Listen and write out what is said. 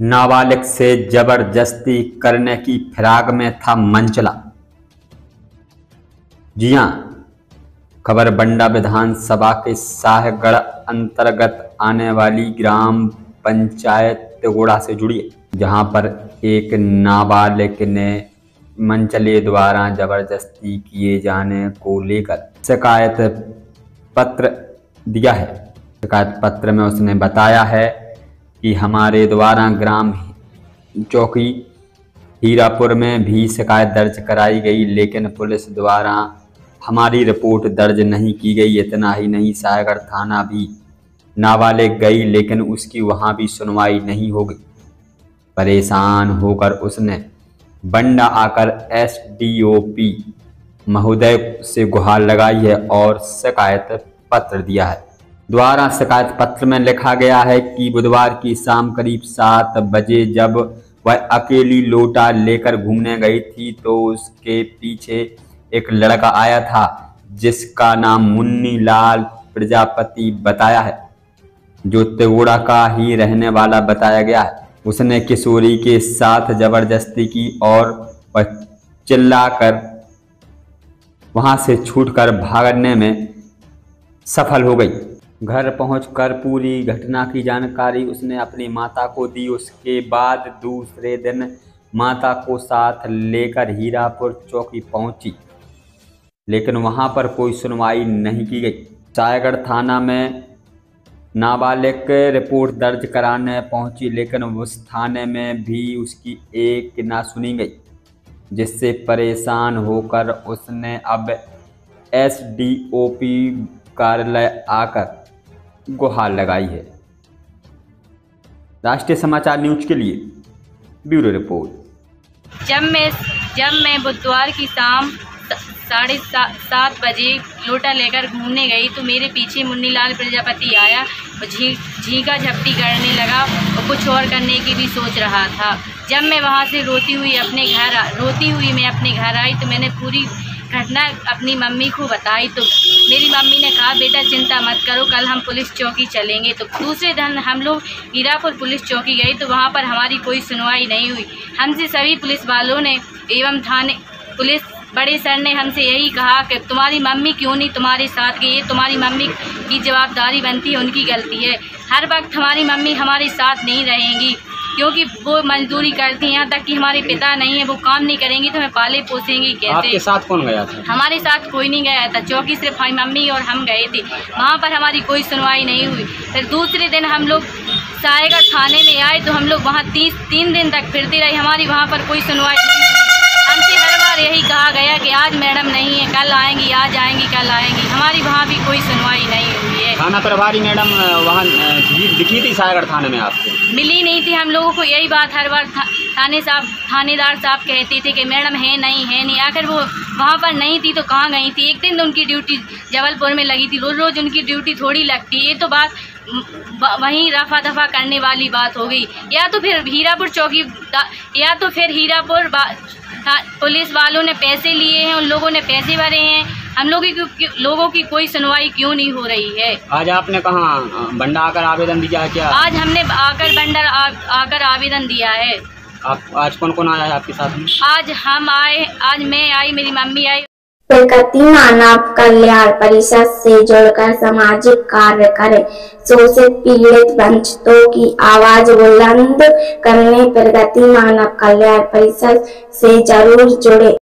नाबालिग से जबरदस्ती करने की फिराक में था मंचला। जी हां, खबर बंडा विधानसभा के शाहगढ़ अंतर्गत आने वाली ग्राम पंचायत तिगोड़ा से जुड़ी है, जहां पर एक नाबालिग ने मंचले द्वारा जबरदस्ती किए जाने को लेकर शिकायत पत्र दिया है। शिकायत पत्र में उसने बताया है कि हमारे द्वारा ग्राम चौकी हीरापुर में भी शिकायत दर्ज कराई गई, लेकिन पुलिस द्वारा हमारी रिपोर्ट दर्ज नहीं की गई। इतना ही नहीं, शाहगढ़ थाना भी नाबालिग गई, लेकिन उसकी वहां भी सुनवाई नहीं हो गई। परेशान होकर उसने बंडा आकर एसडीओपी महोदय से गुहार लगाई है और शिकायत पत्र दिया है। द्वारा शिकायत पत्र में लिखा गया है कि बुधवार की शाम करीब 7 बजे जब वह अकेली लोटा लेकर घूमने गई थी तो उसके पीछे एक लड़का आया था, जिसका नाम मुन्नी लाल प्रजापति बताया है, जो तिगोड़ा का ही रहने वाला बताया गया है। उसने किशोरी के साथ जबरदस्ती की और वह चिल्लाकर वहां से छूटकर भागने में सफल हो गई। घर पहुंचकर पूरी घटना की जानकारी उसने अपनी माता को दी। उसके बाद दूसरे दिन माता को साथ लेकर हीरापुर चौकी पहुंची, लेकिन वहां पर कोई सुनवाई नहीं की गई। शाहगढ़ थाना में नाबालिग रिपोर्ट दर्ज कराने पहुंची, लेकिन उस थाने में भी उसकी एक ना सुनी गई, जिससे परेशान होकर उसने अब एसडीओपी कार्यालय आकर गुहार लगाई है। राष्ट्रीय समाचार न्यूज के लिए ब्यूरो रिपोर्ट। जब मैं बुधवार की शाम 7:30 बजे लोटा लेकर घूमने गई तो मेरे पीछे मुन्नीलाल प्रजापति आया और झींका झपटी करने लगा और कुछ और करने की भी सोच रहा था। जब मैं वहां से रोती हुई मैं अपने घर आई तो मैंने पूरी घटना अपनी मम्मी को बताई। तो मेरी मम्मी ने कहा, बेटा चिंता मत करो, कल हम पुलिस चौकी चलेंगे। तो दूसरे दिन हम लोग हीरापुर पुलिस चौकी गए तो वहाँ पर हमारी कोई सुनवाई नहीं हुई। हमसे सभी पुलिस वालों ने एवं थाने पुलिस बड़े सर ने हमसे यही कहा कि तुम्हारी मम्मी क्यों नहीं तुम्हारे साथ गई, ये तुम्हारी मम्मी की जवाबदारी बनती है, उनकी गलती है। हर वक्त हमारी मम्मी हमारे साथ नहीं रहेंगी, क्योंकि वो मजदूरी करती हैं। यहाँ तक कि हमारे पिता नहीं है, वो काम नहीं करेंगी तो हमें पाले पोसेंगी कैसे। आपके साथ कौन गया था? हमारे साथ कोई नहीं गया था, चौकी सिर्फ हमारी मम्मी और हम गए थे। वहाँ पर हमारी कोई सुनवाई नहीं हुई। फिर दूसरे दिन हम लोग शाहगढ़ थाने में आए तो हम लोग वहाँ 3 दिन तक फिरते रहे, हमारी वहाँ पर कोई सुनवाई नहीं हुई। हमसे हर बार यही कहा गया कि आज मैडम नहीं है, कल आएंगी, आज आएंगी, कल आएंगी। हमारी वहाँ भी कोई सुनवाई नहीं हुई है। थाना प्रभारी मैडम वहाँ दिखी थी शाहगढ़ थाने में? आपको मिली नहीं थी। हम लोगों को यही बात हर बार थानेदार साहब कहते थे कि मैडम है नहीं। आखिर वो वहाँ पर नहीं थी तो कहाँ गई थी? एक दिन तो उनकी ड्यूटी जबलपुर में लगी थी, रोज़ उनकी ड्यूटी थोड़ी लगती है। ये तो बात वहीं रफा दफा करने वाली बात हो गई। या तो फिर हीरापुर चौकी या तो फिर हीरापुर पुलिस वालों ने पैसे लिए हैं, उन लोगों ने पैसे भरे हैं। हम लोगों की कोई सुनवाई क्यों नहीं हो रही है? आज आपने कहाँ बंडा आकर आवेदन दिया क्या? आज हमने आकर आवेदन दिया है। आप आज कौन आया है आपके साथ में? आज हम आए, आज मैं आई, मेरी मम्मी आई। प्रकृति मानव कल्याण परिषद से जुड़कर सामाजिक कार्य करें, शोषित पीड़ित वंचितों की आवाज बुलंद करने प्रकृति मानव कल्याण परिषद से जरूर जुड़े।